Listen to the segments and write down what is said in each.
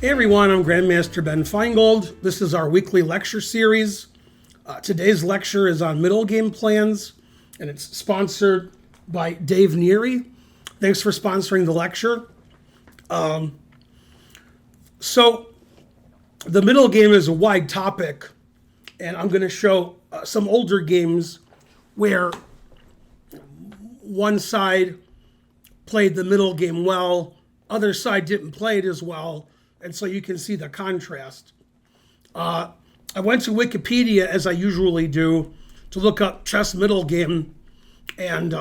Hey everyone, I'm Grandmaster Ben Finegold. This is our weekly lecture series. Today's lecture is on middle game plans, and it's sponsored by Dave Neary. Thanks for sponsoring the lecture. So the middle game is a wide topic, and I'm going to show some older games where one side played the middle game well, other side didn't play it as well, and so you can see the contrast. I went to Wikipedia, as I usually do, to look up chess middle game, and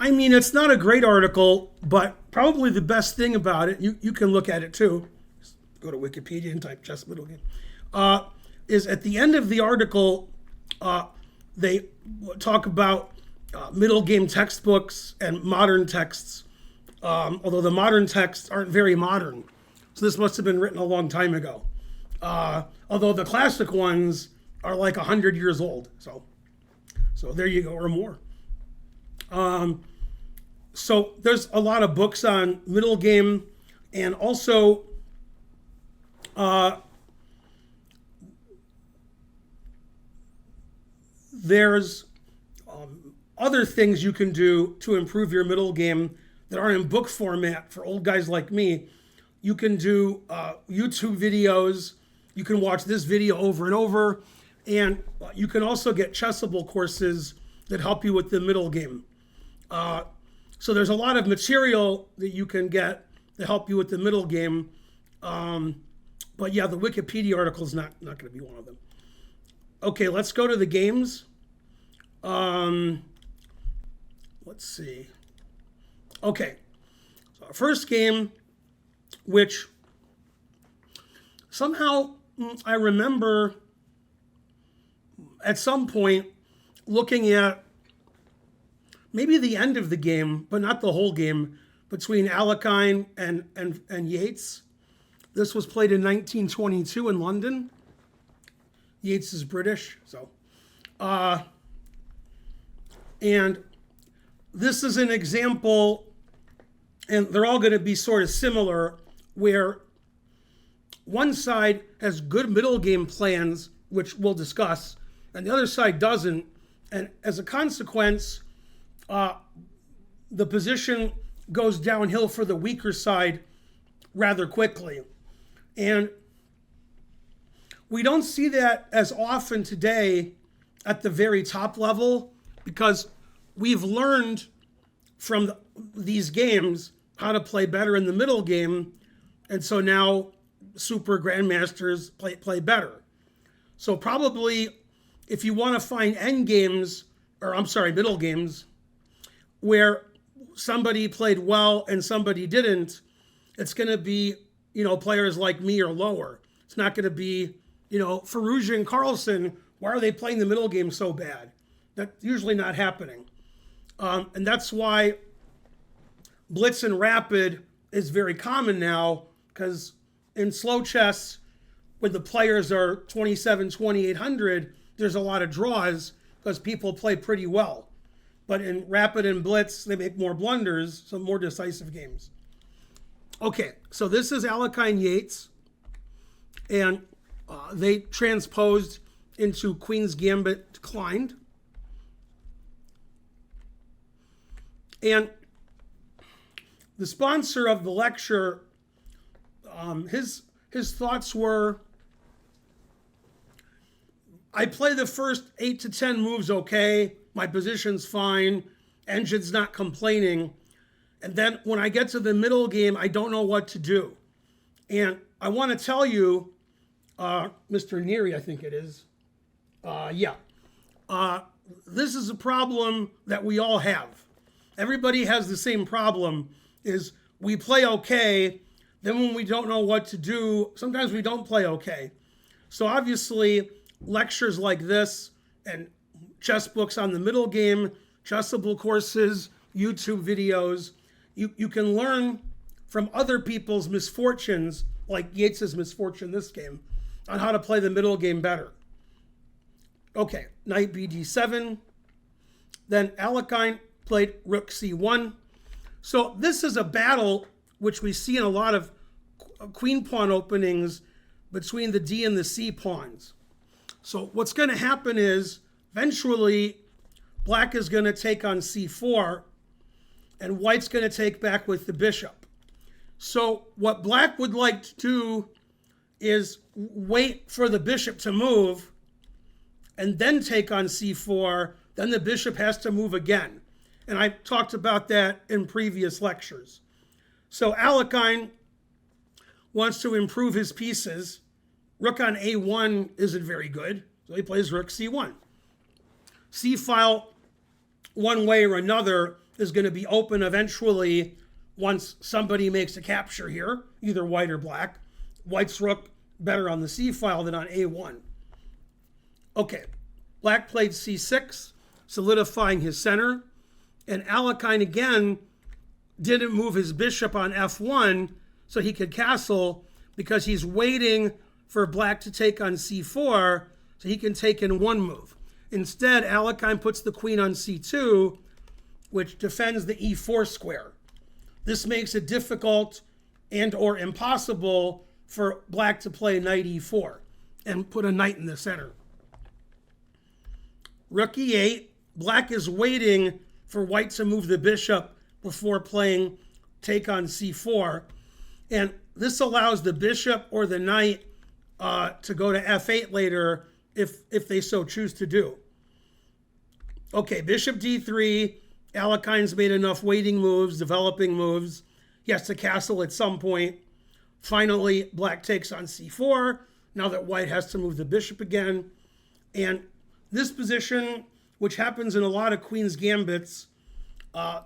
it's not a great article, but probably the best thing about it, you can look at it too, just go to Wikipedia and type chess middle game, is at the end of the article, they talk about middle game textbooks and modern texts, although the modern texts aren't very modern. So this must have been written a long time ago. Although the classic ones are like 100 years old. So there you go, or more. So there's a lot of books on middle game, and also there's other things you can do to improve your middle game that aren't in book format for old guys like me. You can do YouTube videos. You can watch this video over and over. And you can also get Chessable courses that help you with the middle game. So there's a lot of material that you can get to help you with the middle game. But yeah, the Wikipedia article is not going to be one of them. Okay, let's go to the games. Let's see. Okay, so our first game, which somehow I remember at some point looking at maybe the end of the game, but not the whole game, between Alekhine and Yates. This was played in 1922 in London. Yates is British, so. And this is an example, and they're all going to be sort of similar, where one side has good middle game plans, which we'll discuss, and the other side doesn't. And as a consequence, the position goes downhill for the weaker side rather quickly. And we don't see that as often today at the very top level, because we've learned from these games how to play better in the middle game, and so now super grandmasters play better. So probably if you want to find middle games where somebody played well and somebody didn't, it's going to be, players like me or lower. It's not going to be, Ferrugia and Carlsen, why are they playing the middle game so bad? That's usually not happening. And that's why blitz and rapid is very common now, because in slow chess, when the players are 27, 2800, there's a lot of draws because people play pretty well. But in rapid and blitz, they make more blunders, so more decisive games. Okay, so this is Alekhine Yates, and they transposed into Queen's Gambit declined. And the sponsor of the lecture, his thoughts were, I play the first 8 to 10 moves okay, my position's fine, engine's not complaining, and then when I get to the middle game, I don't know what to do. And I want to tell you, Mr. Neary, I think it is, this is a problem that we all have. Everybody has the same problem, is we play okay, then when we don't know what to do, sometimes we don't play okay. So obviously, lectures like this and chess books on the middle game, Chessable courses, YouTube videos, you can learn from other people's misfortunes, like Yates' misfortune this game, on how to play the middle game better. Okay, knight bd7, then Alekhine played rook c1. So this is a battle which we see in a lot of queen pawn openings between the D and the C pawns. So what's going to happen is eventually black is going to take on C4 and white's going to take back with the bishop. So what black would like to do is wait for the bishop to move and then take on C4. Then the bishop has to move again. And I talked about that in previous lectures. So Alekhine wants to improve his pieces. Rook on A1 isn't very good, so he plays rook C1. C-file, one way or another, is going to be open eventually once somebody makes a capture here, either white or black. White's rook better on the C-file than on A1. Okay, black played C6, solidifying his center, and Alekhine again didn't move his bishop on F1 so he could castle because he's waiting for black to take on C4 so he can take in one move. Instead, Alekhine puts the queen on C2, which defends the E4 square. This makes it difficult and or impossible for black to play knight E4 and put a knight in the center. Rook E8, black is waiting for white to move the bishop before playing take on C4. And this allows the bishop or the knight to go to F8 later if they so choose to do. Okay, bishop D3, Alekhine's made enough waiting moves, developing moves. He has to castle at some point. Finally, black takes on C4, now that white has to move the bishop again. And this position, which happens in a lot of queen's gambits,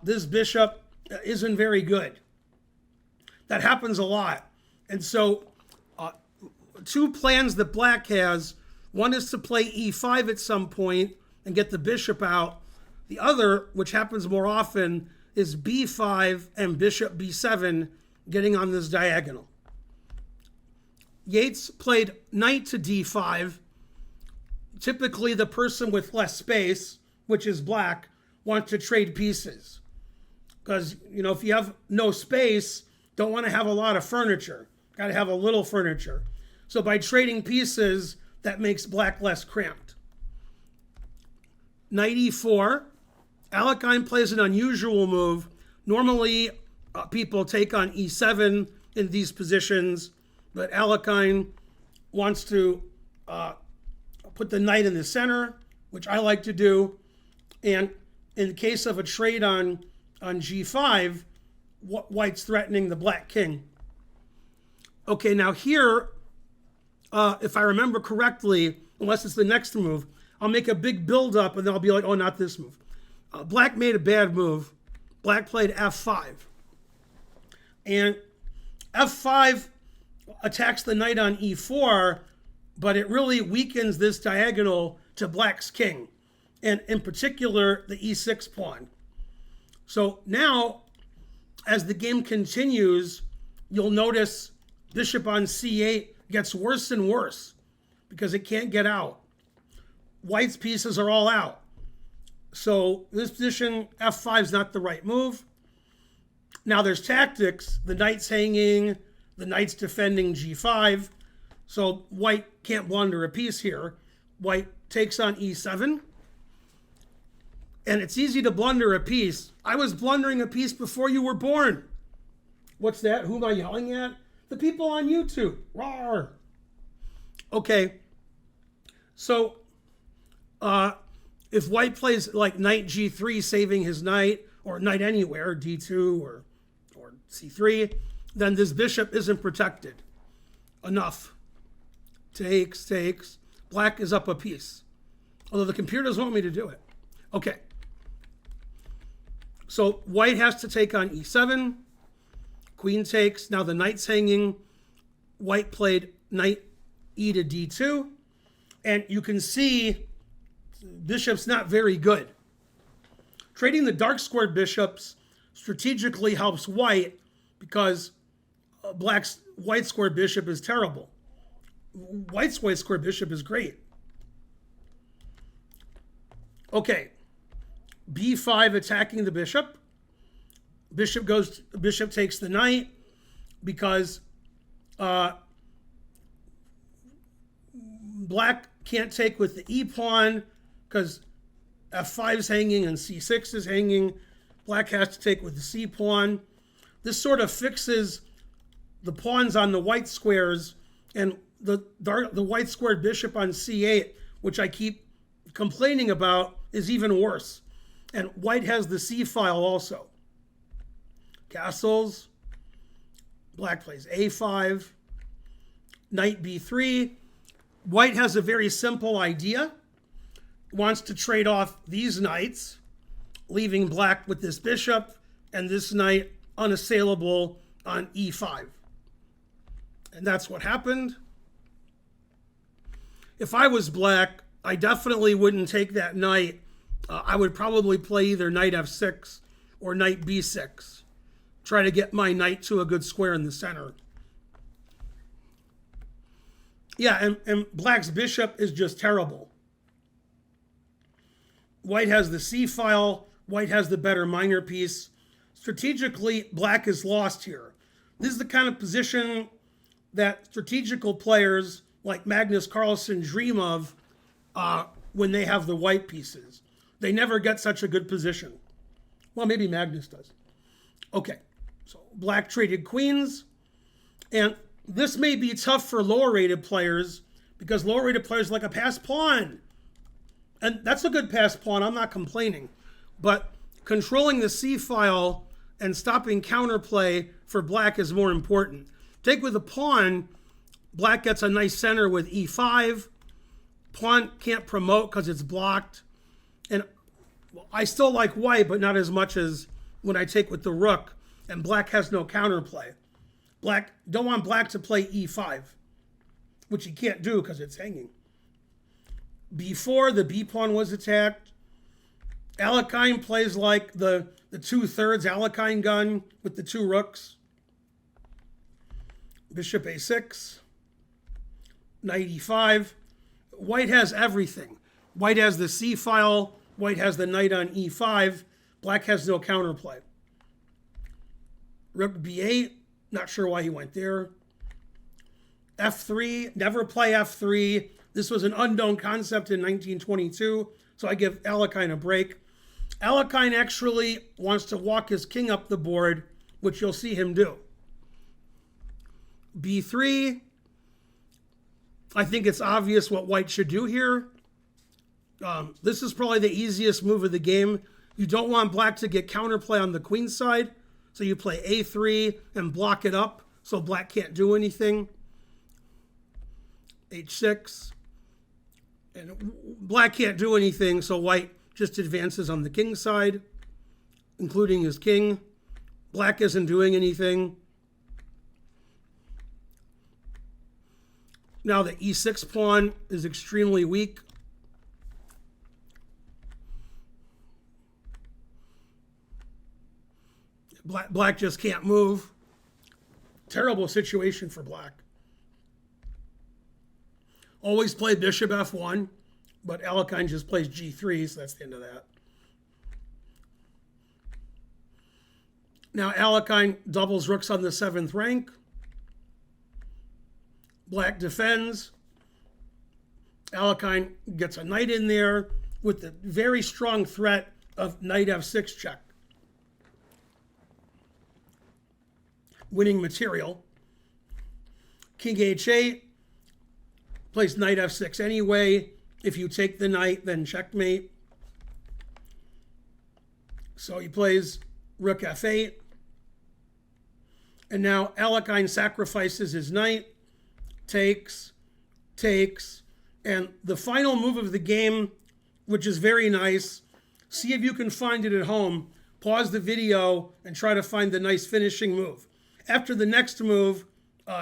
this bishop isn't very good. That happens a lot. And so two plans that black has, one is to play E5 at some point and get the bishop out. The other, which happens more often, is B5 and bishop B7 getting on this diagonal. Yates played knight to D5. Typically the person with less space, which is black, wants to trade pieces. Because, if you have no space, don't want to have a lot of furniture. Got to have a little furniture. So by trading pieces, that makes black less cramped. Knight E4. Alekhine plays an unusual move. Normally, people take on E7 in these positions, but Alekhine wants to put the knight in the center, which I like to do. And in case of a trade on G5, white's threatening the black king. Okay, now here, if I remember correctly, unless it's the next move, I'll make a big build-up and then I'll be like, oh, not this move. Black made a bad move. Black played F5. And F5 attacks the knight on E4, but it really weakens this diagonal to black's king, and in particular, the E6 pawn. So now, as the game continues, you'll notice bishop on C8 gets worse and worse because it can't get out. White's pieces are all out. So this position, F5 is not the right move. Now there's tactics. The knight's hanging, the knight's defending G5. So white can't blunder a piece here. White takes on E7. And it's easy to blunder a piece. I was blundering a piece before you were born. What's that? Who am I yelling at? The people on YouTube. Roar. Okay. So, if white plays like knight G3, saving his knight, or knight anywhere, D2 or C3, then this bishop isn't protected enough. Takes. Black is up a piece. Although the computer doesn't want me to do it. Okay. So white has to take on E7. Queen takes. Now the knight's hanging. White played knight E to D2. And you can see bishop's not very good. Trading the dark squared bishops strategically helps white because white squared bishop is terrible. White's white squared bishop is great. Okay, B5 attacking the bishop. Bishop takes the knight because Black can't take with the e pawn because f5 is hanging and c6 is hanging. Black has to take with the c pawn. This sort of fixes the pawns on the white squares, and the white squared bishop on c8, which I keep complaining about, is even worse. And white has the c file also. Castles. Black plays a5. Knight b3. White has a very simple idea. Wants to trade off these knights, leaving black with this bishop and this knight unassailable on e5. And that's what happened. If I was black, I definitely wouldn't take that knight. I would probably play either knight f6 or knight b6. Try to get my knight to a good square in the center. Yeah, and black's bishop is just terrible. White has the c file. White has the better minor piece. Strategically, black is lost here. This is the kind of position that strategical players like Magnus Carlsen dream of when they have the white pieces. They never get such a good position. Well, maybe Magnus does. Okay, so black traded queens. And this may be tough for lower rated players because lower rated players like a passed pawn. And that's a good passed pawn, I'm not complaining. But controlling the c file and stopping counterplay for black is more important. Take with a pawn, black gets a nice center with e5. Pawn can't promote because it's blocked. And I still like white, but not as much as when I take with the rook. And black has no counterplay. Black don't want black to play e5, which he can't do because it's hanging. Before the b pawn was attacked, Alekhine plays like the 2/3 Alekhine gun with the two rooks. Bishop a6, knight e5. White has everything. White has the c file. White has the knight on e5. Black has no counterplay. Rook b8. Not sure why he went there. f3. Never play f3. This was an unknown concept in 1922, so I give Alekhine a break. Alekhine actually wants to walk his king up the board, which you'll see him do. b3. I think it's obvious what white should do here. This is probably the easiest move of the game. You don't want black to get counterplay on the queen side, so you play a3 and block it up so black can't do anything. h6. And black can't do anything, so white just advances on the king side, including his king. Black isn't doing anything. Now the e6 pawn is extremely weak. Black just can't move. Terrible situation for black. Always play bishop f1, but Alekhine just plays g3, so that's the end of that. Now Alekhine doubles rooks on the 7th rank. Black defends. Alekhine gets a knight in there with the very strong threat of knight f6 check. Winning material. King h8. Plays knight f6 anyway. If you take the knight, then checkmate. So he plays rook f8. And now Alekhine sacrifices his knight. Takes. And the final move of the game, which is very nice. See if you can find it at home. Pause the video and try to find the nice finishing move. After the next move,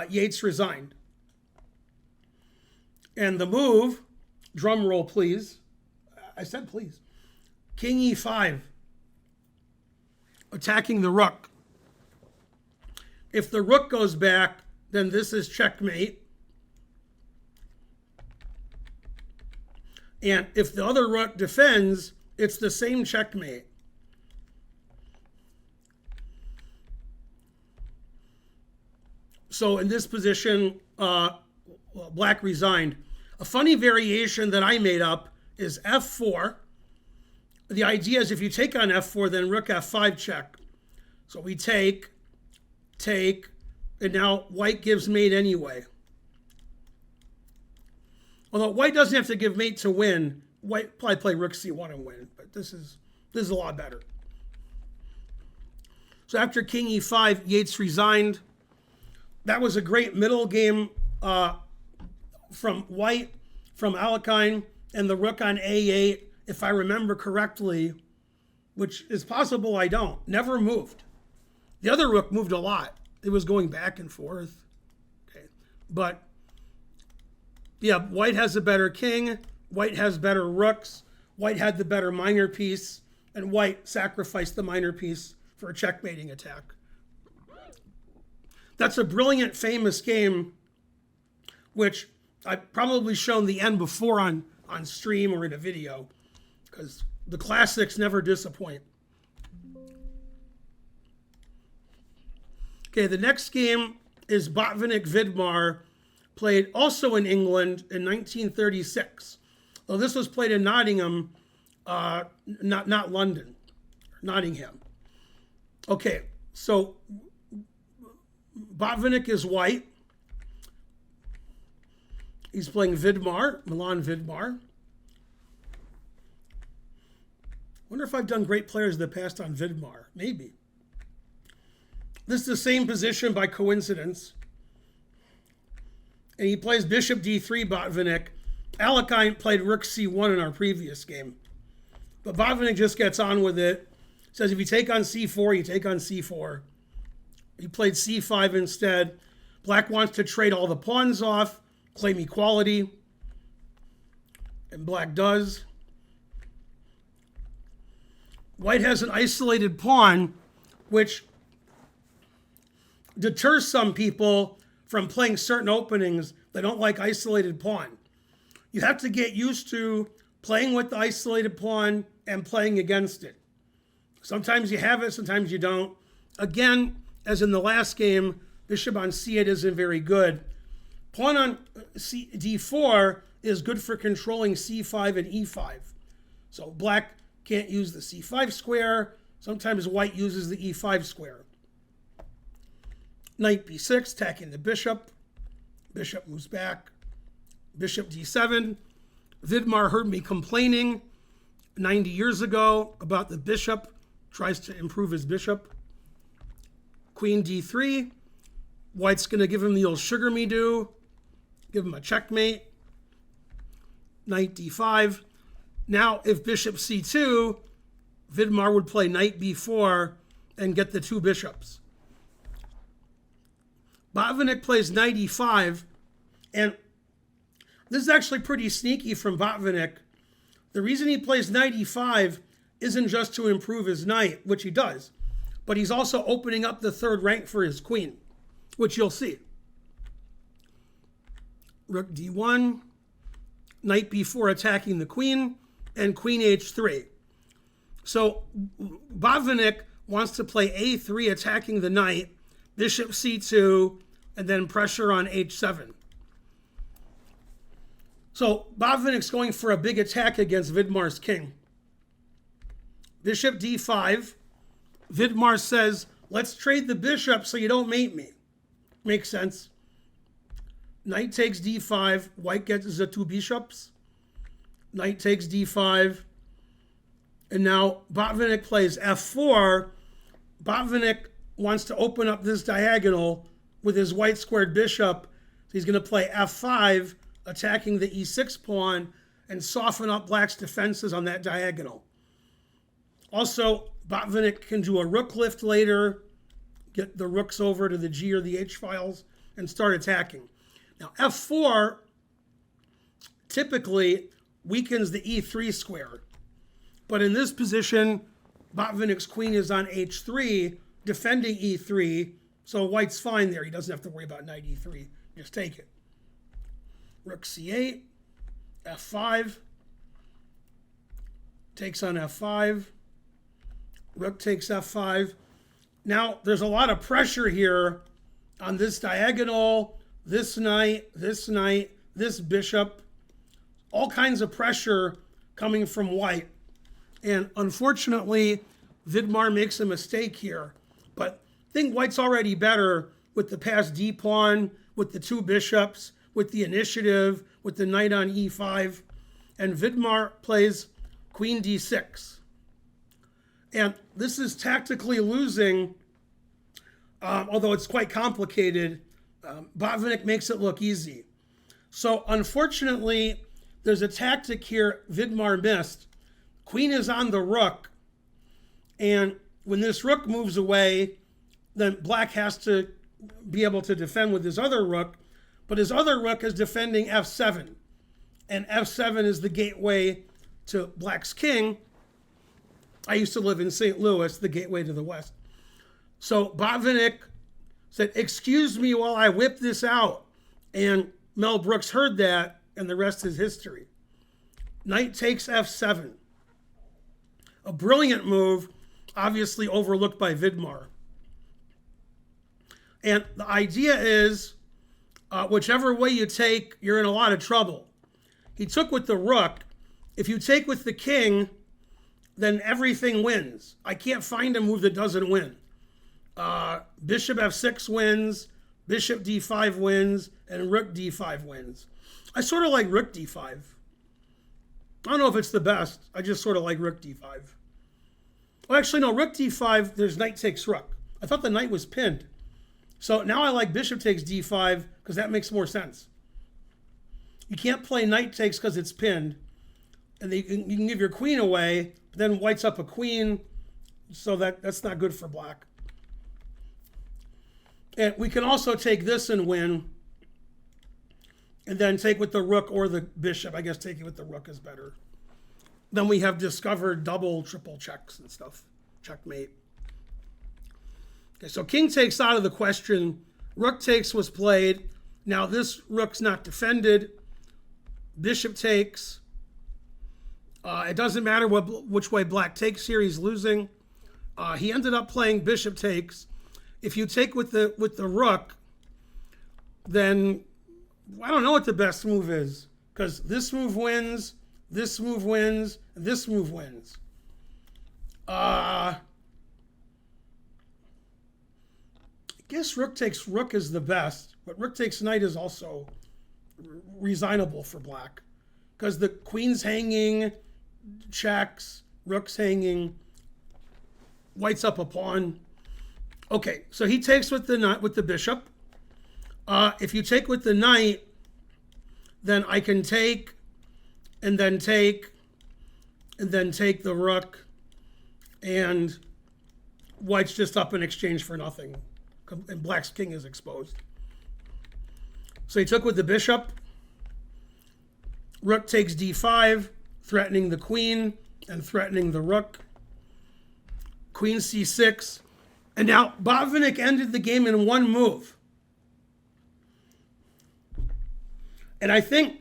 Yates resigned. And the move, drum roll please. I said please. King e5. Attacking the rook. If the rook goes back, then this is checkmate. And if the other rook defends, it's the same checkmate. So in this position, black resigned. A funny variation that I made up is f4. The idea is if you take on f4, then rook f5 check. So we take, and now white gives mate anyway. Although white doesn't have to give mate to win, white probably play rook c1 and win, but this is a lot better. So after king e5, Yates resigned. That was a great middle game from white, from Alekhine, and the rook on a8, if I remember correctly, which is possible I don't, never moved. The other rook moved a lot. It was going back and forth. Okay. But yeah, white has a better king, white has better rooks, white had the better minor piece, and white sacrificed the minor piece for a checkmating attack. That's a brilliant, famous game, which I've probably shown the end before on stream or in a video, because the classics never disappoint. Okay, the next game is Botvinnik Vidmar, played also in England in 1936. Though this was played in Nottingham, not London, Nottingham. Okay, so Botvinnik is white. He's playing Vidmar, Milan Vidmar. Wonder if I've done great players in the past on Vidmar. Maybe. This is the same position by coincidence. And he plays bishop d3, Botvinnik. Alekhine played rook c1 in our previous game. But Botvinnik just gets on with it. Says if you take on c4, you take on c4. He played c5 instead. Black wants to trade all the pawns off, claim equality. And black does. White has an isolated pawn, which deters some people from playing certain openings. They don't like isolated pawn. You have to get used to playing with the isolated pawn and playing against it. Sometimes you have it, sometimes you don't. Again, as in the last game, bishop on c8 isn't very good. Pawn on d4 is good for controlling c5 and e5. So black can't use the c5 square. Sometimes white uses the e5 square. Knight b6, attacking the bishop. Bishop moves back. Bishop d7. Vidmar heard me complaining 90 years ago about the bishop. Tries to improve his bishop. Queen d3. White's going to give him the old sugar me do. Give him a checkmate. Knight d5. Now, if bishop c2, Vidmar would play knight b4 and get the two bishops. Botvinnik plays knight e5, and this is actually pretty sneaky from Botvinnik. The reason he plays knight e5 isn't just to improve his knight, which he does, but he's also opening up the third rank for his queen, which you'll see. Rook d1, knight b4 attacking the queen, and queen h3. So Botvinnik wants to play a3 attacking the knight, bishop c2, and then pressure on h7. So Botvinnik's going for a big attack against Vidmar's king. Bishop d5. Vidmar says, let's trade the bishop so you don't mate me. Makes sense. Knight takes d5. White gets the two bishops. Knight takes d5. And now Botvinnik plays f4. Botvinnik wants to open up this diagonal with his white squared bishop. So he's going to play f5, attacking the e6 pawn, and soften up black's defenses on that diagonal. Also, Botvinnik can do a rook lift later, get the rooks over to the G or the H files, and start attacking. Now, f4 typically weakens the e3 square. But in this position, Botvinnik's queen is on h3, defending e3, so white's fine there. He doesn't have to worry about knight e3. Just take it. Rook c8, f5, takes on f5, rook takes f5. Now, there's a lot of pressure here on this diagonal, this knight, this bishop, all kinds of pressure coming from white. And unfortunately, Vidmar makes a mistake here. But I think white's already better with the passed d pawn, with the two bishops, with the initiative, with the knight on e5. And Vidmar plays queen d6. And this is tactically losing, although it's quite complicated. Botvinnik makes it look easy. So unfortunately, there's a tactic here Vidmar missed. Queen is on the rook, and when this rook moves away, then black has to be able to defend with his other rook, but his other rook is defending f7, and f7 is the gateway to black's king. I used to live in St. Louis, the gateway to the west. So Botvinnik said, "Excuse me while I whip this out," and Mel Brooks heard that, and the rest is history. Knight takes f7. A brilliant move, obviously overlooked by Vidmar. And the idea is, whichever way you take, you're in a lot of trouble. He took with the rook. If you take with the king, then everything wins. I can't find a move that doesn't win. Bishop f6 wins, bishop d5 wins, and rook d5 wins. I sort of like rook d5. I don't know if it's the best. I just sort of like rook d5. Well, actually, no, rook d5, there's knight takes rook. I thought the knight was pinned. So now I like bishop takes d5 because that makes more sense. You can't play knight takes because it's pinned. And you can give your queen away, but then white's up a queen, so that's not good for black. And we can also take this and win, and then take with the rook or the bishop. I guess taking with the rook is better. Then we have discovered double, triple checks and stuff. Checkmate. Okay, so king takes out of the question. Rook takes was played. Now this rook's not defended. Bishop takes. It doesn't matter which way black takes here. He's losing. He ended up playing bishop takes. If you take with the rook, then I don't know what the best move is, because this move wins, this move wins, and this move wins. I guess rook takes rook is the best, but rook takes knight is also resignable for black, because the queen's hanging, checks, rook's hanging, white's up a pawn. Okay, so he takes with the bishop. If you take with the knight, then I can take, and then take, and then take the rook, and white's just up in exchange for nothing, and black's king is exposed. So he took with the bishop. Rook takes d5, threatening the queen and threatening the rook. Queen c6. And now Botvinnik ended the game in one move. And I think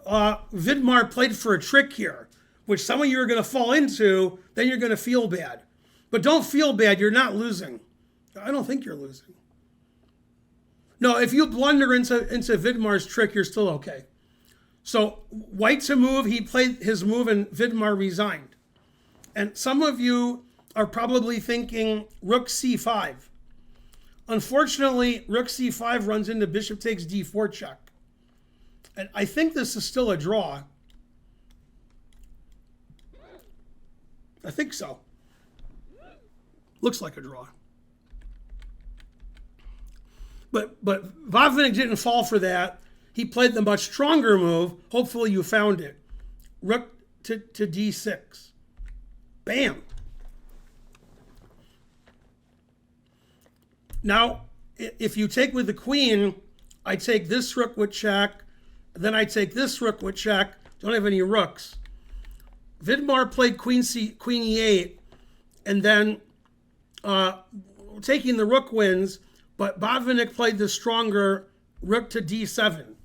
Vidmar played for a trick here, which some of you are going to fall into, then you're going to feel bad. But don't feel bad, you're not losing. I don't think you're losing. No, if you blunder into Vidmar's trick, you're still okay. So white's a move, he played his move and Vidmar resigned. And some of you are probably thinking rook c5. Unfortunately, rook c5 runs into bishop takes d4 check. And I think this is still a draw. I think so. Looks like a draw. But Botvinnik didn't fall for that. He played the much stronger move. Hopefully you found it. Rook to d6. Bam. Now, if you take with the queen, I take this rook with check, then I take this rook with check. Don't have any rooks. Vidmar played queen e8, and then taking the rook wins, but Botvinnik played the stronger rook to d7. In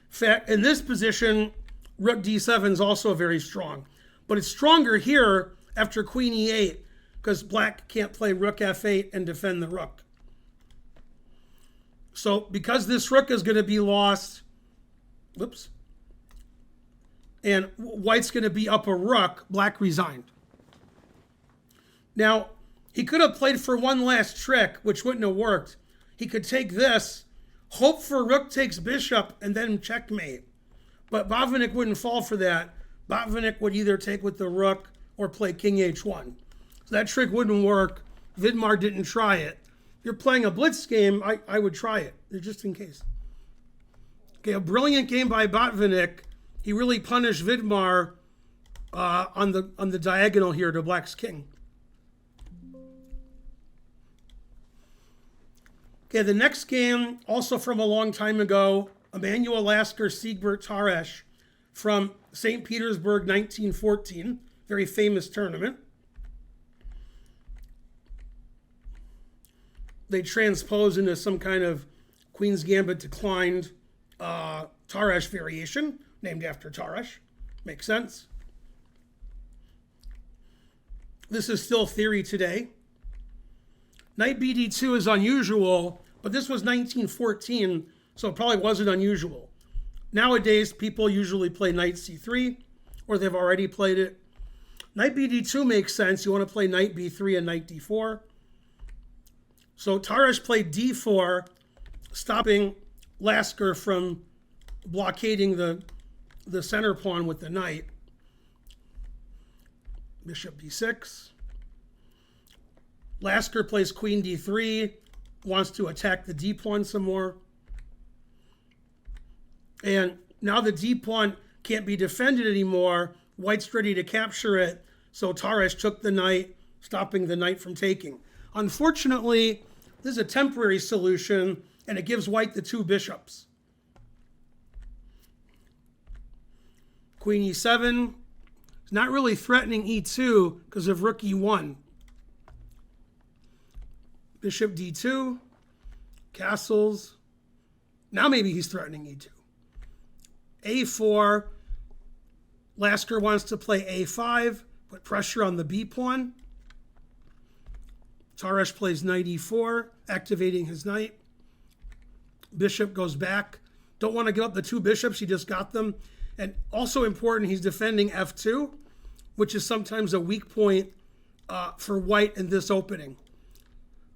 fact, in this position, rook d7 is also very strong, but it's stronger here after queen e8, because black can't play rook f8 and defend the rook. So because this rook is going to be lost, whoops, and white's going to be up a rook, black resigned. Now, he could have played for one last trick, which wouldn't have worked. He could take this, hope for rook takes bishop, and then checkmate. But Botvinnik wouldn't fall for that. Botvinnik would either take with the rook or play king h1. So that trick wouldn't work. Vidmar didn't try it. If you're playing a blitz game, I would try it, just in case. Okay, a brilliant game by Botvinnik. He really punished Vidmar on the diagonal here to black's king. Okay, the next game, also from a long time ago, Emanuel, Lasker, Siegbert, Tarrasch from St. Petersburg, 1914. Very famous tournament. They transpose into some kind of Queen's Gambit declined Tarrasch variation, named after Tarrasch. Makes sense. This is still theory today. Knight bd2 is unusual, but this was 1914, so it probably wasn't unusual. Nowadays, people usually play knight c3, or they've already played it. Knight bd2 makes sense. You want to play knight b3 and knight d4. So Tarrasch played d4, stopping Lasker from blockading the center pawn with the knight. Bishop b6. Lasker plays queen d3, wants to attack the d pawn some more. And now the d pawn can't be defended anymore. White's ready to capture it, so Tarrasch took the knight, stopping the knight from taking. Unfortunately, this is a temporary solution, and it gives white the two bishops. Queen e7. It's not really threatening e2 because of rook e1. Bishop d2, castles. Now maybe he's threatening e2. a4, Lasker wants to play a5, put pressure on the b pawn. Tarrasch plays knight e4, activating his knight. Bishop goes back. Don't want to give up the two bishops, he just got them. And also important, he's defending f2, which is sometimes a weak point for white in this opening.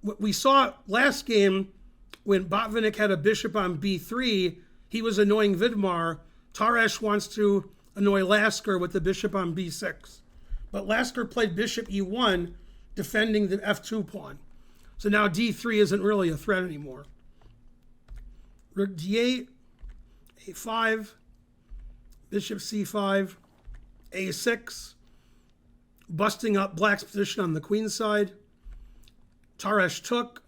What we saw last game, when Botvinnik had a bishop on b3, he was annoying Vidmar. Tarrasch wants to annoy Lasker with the bishop on b6. But Lasker played bishop e1, defending the f2 pawn. So now d3 isn't really a threat anymore. Rook d8, a5, bishop c5, a6, busting up black's position on the queen side. Tarrasch took.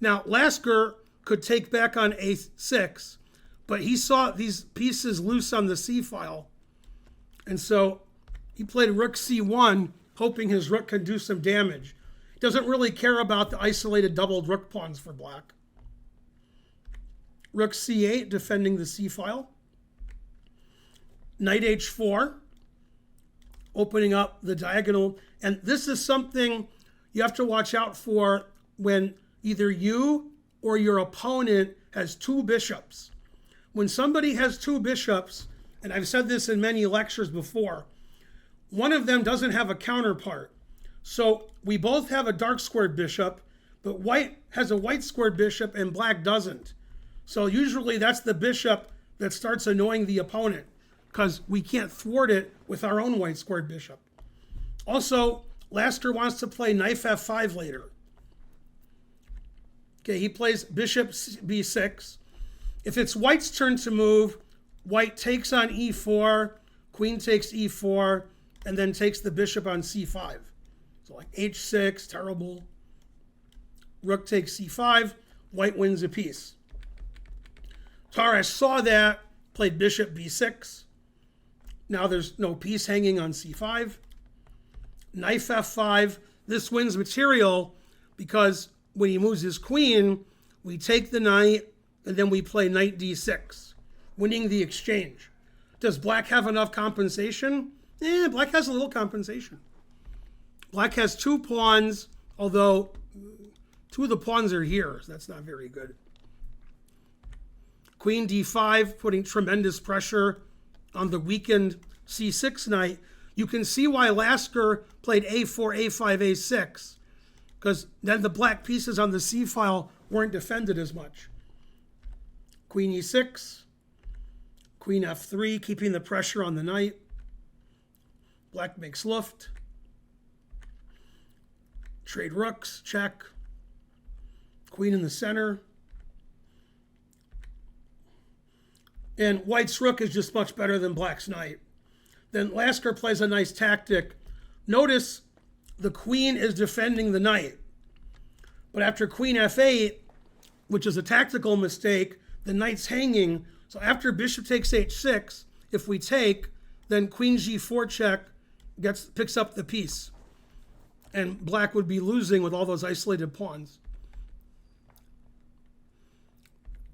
Now, Lasker could take back on a6, but he saw these pieces loose on the c file. And so he played rook c1, hoping his rook could do some damage. He doesn't really care about the isolated doubled rook pawns for black. Rook c8, defending the c file. Knight h4, opening up the diagonal. And this is something you have to watch out for when either you or your opponent has two bishops. When somebody has two bishops, and I've said this in many lectures before, one of them doesn't have a counterpart. So we both have a dark squared bishop, but white has a white squared bishop and black doesn't. So usually that's the bishop that starts annoying the opponent because we can't thwart it with our own white squared bishop. Also, Lasker wants to play knight f5 later. Okay, he plays bishop b6. If it's white's turn to move, white takes on e4, queen takes e4, and then takes the bishop on c5. So like h6, terrible. Rook takes c5, white wins a piece. Tarrasch saw that, played bishop b6. Now there's no piece hanging on c5. Knight f5. This wins material because when he moves his queen, we take the knight and then we play knight d6, winning the exchange. Does black have enough compensation? Black has a little compensation. Black has 2 pawns, although 2 of the pawns are here, so that's not very good. Queen d5, putting tremendous pressure on the weakened c6 knight. You can see why Lasker played a4, a5, a6, because then the black pieces on the c file weren't defended as much. Queen e6, queen f3, keeping the pressure on the knight. Black makes Luft. Trade rooks, check. Queen in the center. And white's rook is just much better than black's knight. Then Lasker plays a nice tactic. Notice the queen is defending the knight. But after queen f8, which is a tactical mistake, the knight's hanging. So after bishop takes h6, if we take, then queen g4 check picks up the piece. And black would be losing with all those isolated pawns.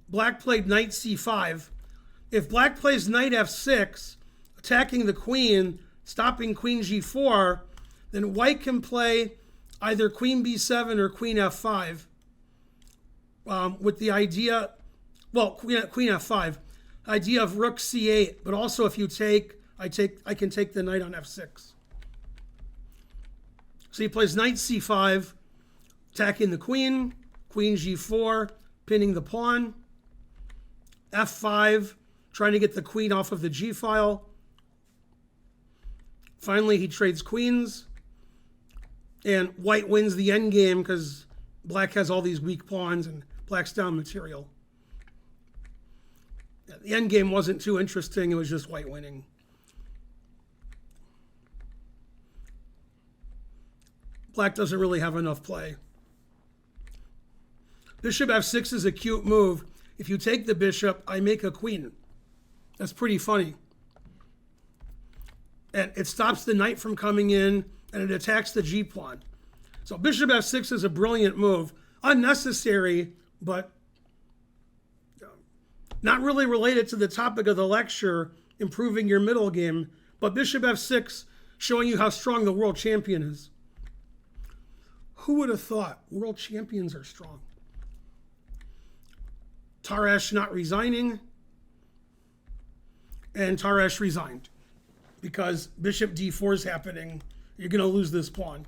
Black played knight c5. If black plays knight f6, attacking the queen, stopping queen g4, then white can play either queen b7 or queen f5 with the idea, well, queen f5, idea of rook c8, but also if you take, I can take the knight on f6. So he plays knight c5, attacking the queen, queen g4, pinning the pawn, f5, trying to get the queen off of the g file. Finally, he trades queens, and white wins the endgame because black has all these weak pawns and black's down material. The endgame wasn't too interesting, it was just white winning. Black doesn't really have enough play. Bishop f6 is a cute move. If you take the bishop, I make a queen. That's pretty funny. And it stops the knight from coming in, and it attacks the g pawn. So bishop f6 is a brilliant move. Unnecessary, but not really related to the topic of the lecture, improving your middle game. But bishop f6 showing you how strong the world champion is. Who would have thought world champions are strong? Tarrasch not resigning, and Tarrasch resigned because bishop d4 is happening. You're going to lose this pawn.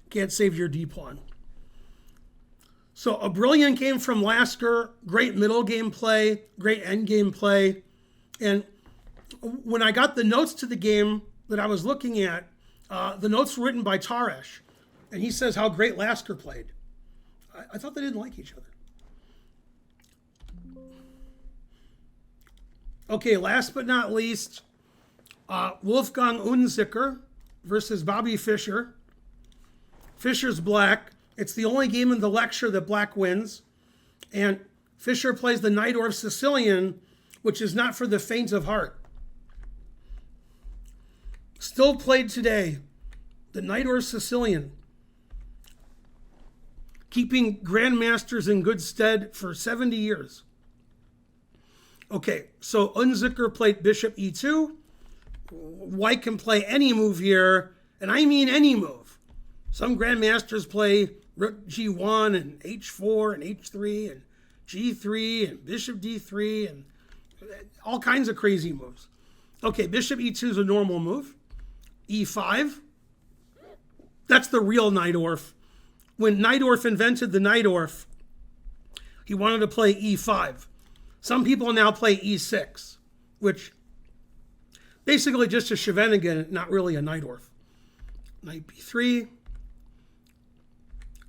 Can't save your d pawn. So a brilliant game from Lasker, great middle game play, great end game play. And when I got the notes to the game that I was looking at, the notes were written by Tarrasch. And he says how great Lasker played. I thought they didn't like each other. Okay, last but not least, Wolfgang Unzicker versus Bobby Fischer. Fischer's black. It's the only game in the lecture that black wins. And Fischer plays the Najdorf Sicilian, which is not for the faint of heart. Still played today, the Najdorf Sicilian. Keeping grandmasters in good stead for 70 years. Okay, so Unzicker played bishop e2. White can play any move here, and I mean any move. Some grandmasters play rook g1 and h4 and h3 and g3 and bishop d3 and all kinds of crazy moves. Okay, bishop e2 is a normal move. e5. That's the real Najdorf. When Najdorf invented the Najdorf, he wanted to play e5. Some people now play e6, which basically just a Scheveningen, not really a Najdorf. Knight b3.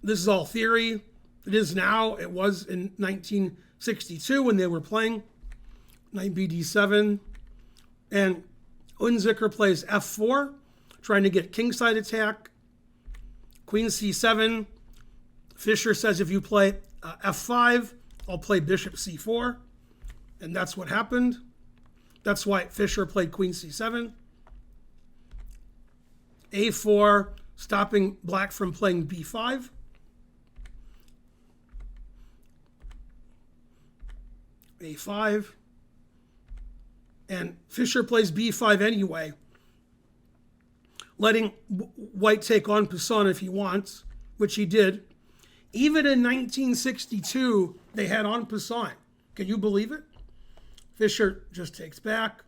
This is all theory. It is now. It was in 1962 when they were playing. Knight bd7. And Unzicker plays f4, trying to get kingside attack. Queen c7. Fischer says if you play f5, I'll play bishop c4. And that's what happened. That's why Fischer played queen c7. a4, stopping black from playing b5. a5. And Fischer plays b5 anyway. letting white take en passant if he wants, which he did. Even in 1962, they had en passant. Can you believe it? Fischer just takes back.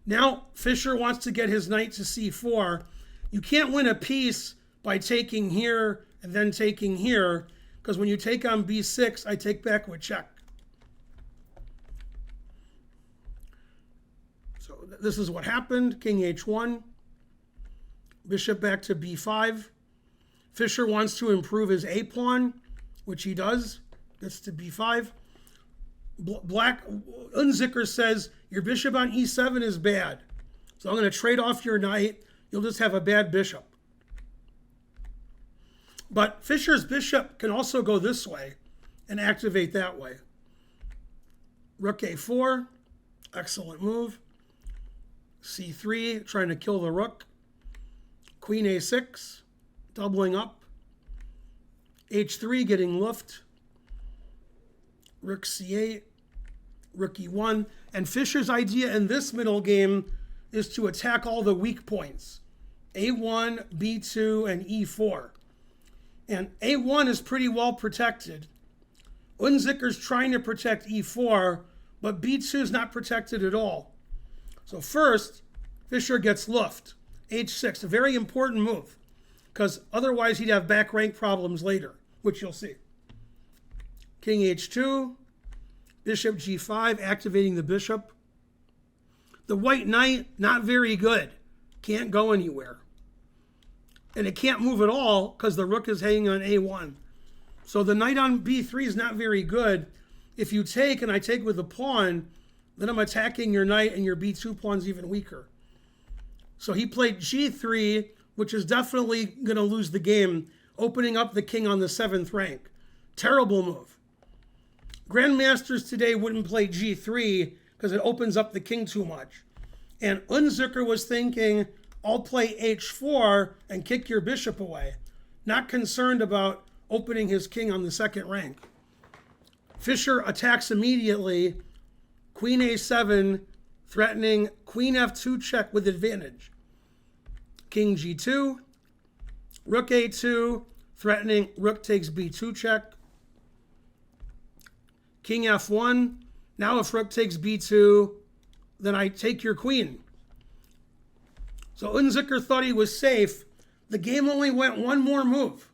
Now Fischer wants to get his knight to c4. You can't win a piece by taking here and then taking here, because when you take on b6, I take back with check. So this is what happened. King h1, bishop back to b5. Fischer wants to improve his a pawn, which he does. Gets to b5. Unzicker says your bishop on e7 is bad, so I'm going to trade off your knight. You'll just have a bad bishop. But Fischer's bishop can also go this way and activate that way. Rook a4, excellent move. c3, trying to kill the rook. Queen a6, doubling up. h3, getting luft. Rook c8, rook e1. And Fischer's idea in this middle game is to attack all the weak points. a1, b2, and e4. And a1 is pretty well protected. Unzicker's trying to protect e4, but b2 is not protected at all. So first, Fischer gets luft, h6, a very important move, because otherwise he'd have back rank problems later, which you'll see. King h2, bishop g5, activating the bishop. The white knight, not very good. Can't go anywhere. And it can't move at all because the rook is hanging on a1. So the knight on b3 is not very good. If you take and I take with the pawn, then I'm attacking your knight and your b2 pawn's even weaker. So he played g3, which is definitely going to lose the game, opening up the king on the 7th rank. Terrible move. Grandmasters today wouldn't play g3 because it opens up the king too much. And Unzicker was thinking, I'll play h4 and kick your bishop away, not concerned about opening his king on the 2nd rank. Fischer attacks immediately, queen a7, threatening queen f2 check with advantage. King g2, rook a2, threatening rook takes b2 check. King f1, now if rook takes b2, then I take your queen. So Unzicker thought he was safe. The game only went one more move,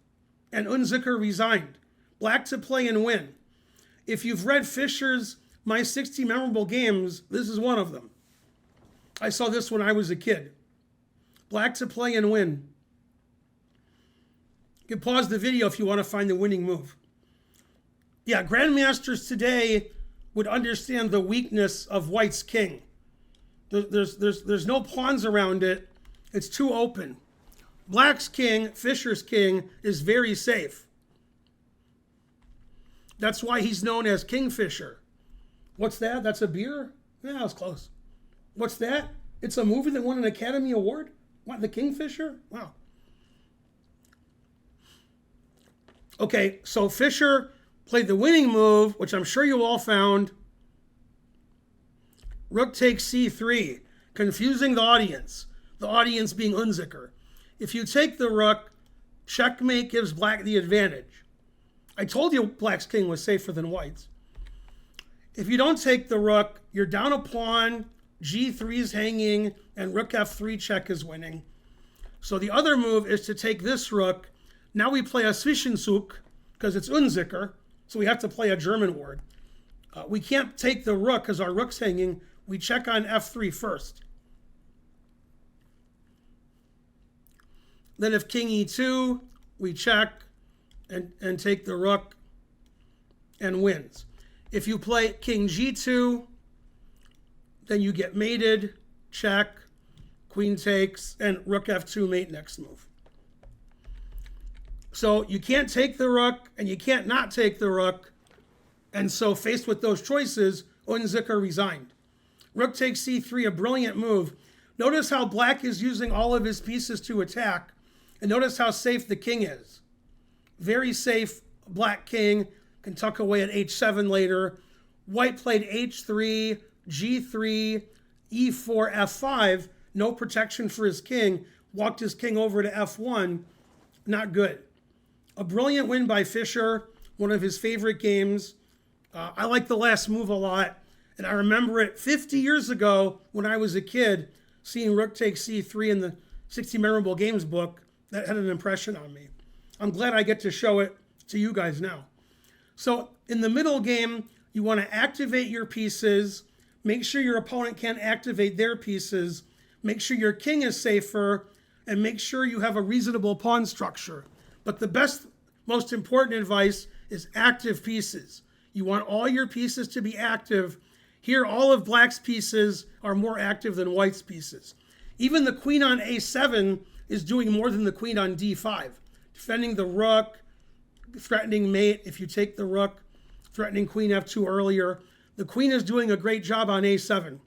and Unzicker resigned. Black to play and win. If you've read Fischer's My 60 Memorable Games, this is one of them. I saw this when I was a kid. Black to play and win. You can pause the video if you want to find the winning move. Yeah, grandmasters today would understand the weakness of white's king. There's no pawns around it. It's too open. Black's king, Fischer's king, is very safe. That's why he's known as King Fischer. What's that? That's a beer? Yeah, that was close. What's that? It's a movie that won an Academy Award? What, the Kingfisher? Wow. Okay, so Fischer played the winning move, which I'm sure you all found. Rook takes c3, confusing the audience being Unzicker. If you take the rook, checkmate gives black the advantage. I told you black's king was safer than white's. If you don't take the rook, you're down a pawn, g3 is hanging, and rook f3 check is winning. So the other move is to take this rook. Now we play a Zwischenzug, because it's Unzicker, so we have to play a German word. We can't take the rook because our rook's hanging. We check on f3 first. Then if king e2, we check and take the rook and wins. If you play king g2, then you get mated, check, queen takes, and rook f2 mate next move. So you can't take the rook and you can't not take the rook. And so faced with those choices, Unzicker resigned. Rook takes c3, a brilliant move. Notice how black is using all of his pieces to attack. And notice how safe the king is. Very safe black king. Can tuck away at h7 later. White played h3, g3, e4, f5. No protection for his king. walked his king over to f1. Not good. A brilliant win by Fischer, one of his favorite games. I like the last move a lot. And I remember it 50 years ago when I was a kid, seeing rook takes c3 in the 60 Memorable Games book. That had an impression on me. I'm glad I get to show it to you guys now. So in the middle game, you want to activate your pieces. Make sure your opponent can't activate their pieces. Make sure your king is safer. And make sure you have a reasonable pawn structure. But the best, most important advice is active pieces. You want all your pieces to be active. Here, all of black's pieces are more active than white's pieces. Even the queen on a7 is doing more than the queen on d5. Defending the rook, threatening mate if you take the rook, threatening queen f2 earlier. The queen is doing a great job on a7.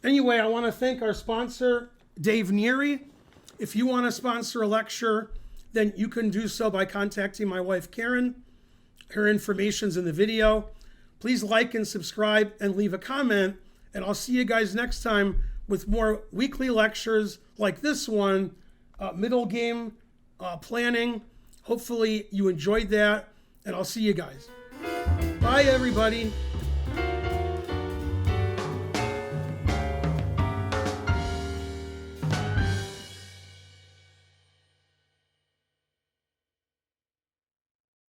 Anyway, I want to thank our sponsor, Dave Neary. If you want to sponsor a lecture, then you can do so by contacting my wife, Karen. Her information's in the video. Please like and subscribe and leave a comment. And I'll see you guys next time with more weekly lectures like this one, middle game planning. Hopefully you enjoyed that, and I'll see you guys. Bye, everybody.